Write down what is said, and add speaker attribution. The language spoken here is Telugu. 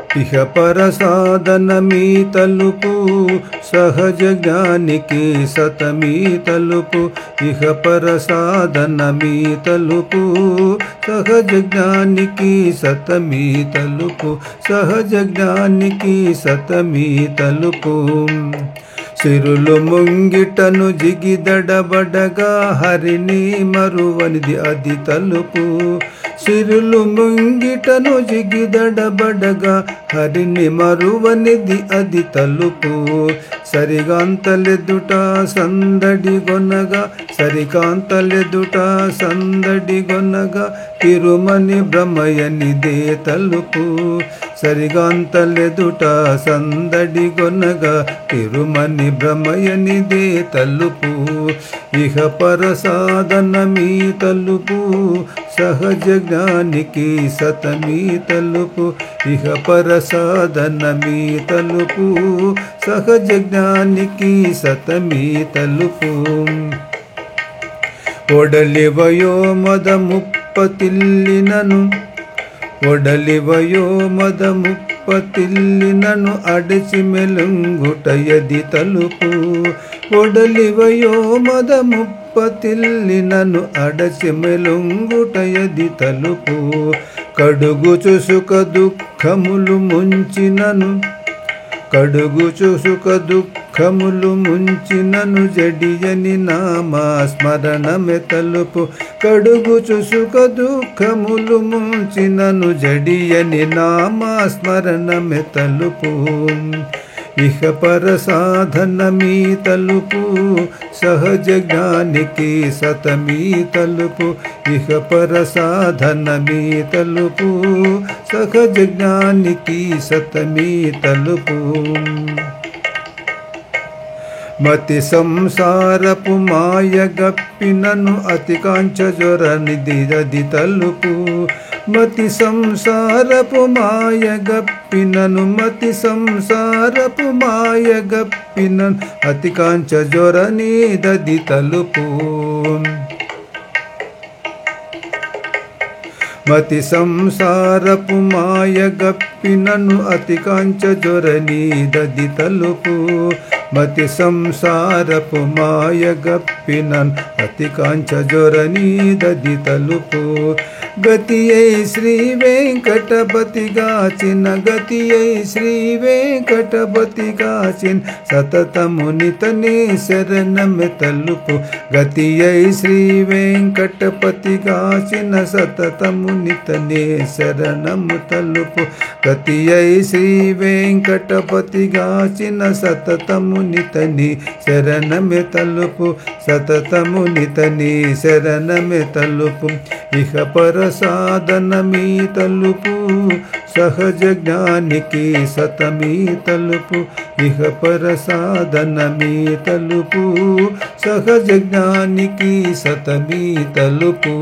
Speaker 1: ఇహ పర సాధన మీ తలుపు సహజ జ్ఞానికి సతమీ తలుపు ఇహ పర సాధన మీ తలుపు సహజ జ్ఞానికి సతమీ తలుపు సహజ జ్ఞానికి సతమీ తలుపు సిరులు ముంగిటను జిగిదడబడగా హరిని మరువనిది అది తలుపు సిరులు ముంగిటను జిగిదడబడగా హరిని మరువనిది అది తలుపు సరిగాంతలెదుట సందడిగొనగా సరికాంతలెదుట సందడిగొనగా తిరుమని భ్రమయనిదే తలుపు సరిగాంతలెదుట సందడిగొనగా తిరుమని భ్రమయనిదే తలుపు ఇహ పర సాధన మీ తలుపు సహజ జ్ఞానికి సతమీ తలుపు ఇహ పర సాధన మీ తలుపు సహజ జ్ఞానికి సతమీ తలుపు ఒడలివయో మద ముప్పతిల్లినను ఒడలివయో మద ముప్పతిల్లినను అడచి మెలుంగుటయది తలుపు ఒడలివయో మద ముప్పతిల్లినను అడచి మెలుంగుటయది తలుపు కడుగు చుసుక దుఃఖములు ముంచినను కడుగు చుసుక దుఃఖములు ముంచినను జడియని నామా స్మరణమే తలుపు కడుగు చుసుక దుఃఖములు ముంచినను జడియని నామా స్మరణమే తలుపు ఇహ పర సాధన మీ తలుపు సహజ జ్ఞానికి సతమీ తలుపు ఇహ పర సాధన మీ తలుపు సహజ జ్ఞానికి సతమీ తలుపు మతి సంసారపు మాయ గప్పినను అతి కాంచ జ్వరనిది అది తలుపు మతి సంసారపు మాయ గప్పినను మతి సంసారపు మాయ గప్పినను అతి కాంచ జ్వరనిదది తలుపు మతి సంసారపు మాయ గప్పినను అతి కాంచ జ్వరనిదది తలుపు మతి సంసారపు మాయ గప్పినను అతి కాంచ జ్వరనిదది తలుపు గతి అయి శ్రీ వెంకటపతి గాచిన గతి అయి శ్రీ వెంకటపతి గాచిన సతతమునితనే శరణమె తలుపు గతి అయి శ్రీ వెంకటపతి గాచిన సతతమునితనే శరణము తలుపు గతి అయి శ్రీ వెంకటపతి గాచిన సతతమునితని శరణమె తలుపు సతతమునితని శరణమె తలుపు ఇహ పర సాధన మీ తలుపు సహజ జ్ఞానికి సతమీ తలుపు ఇహ పర సాధన మీ తలుపు సహజ జ్ఞానికి సతమీ తలుపు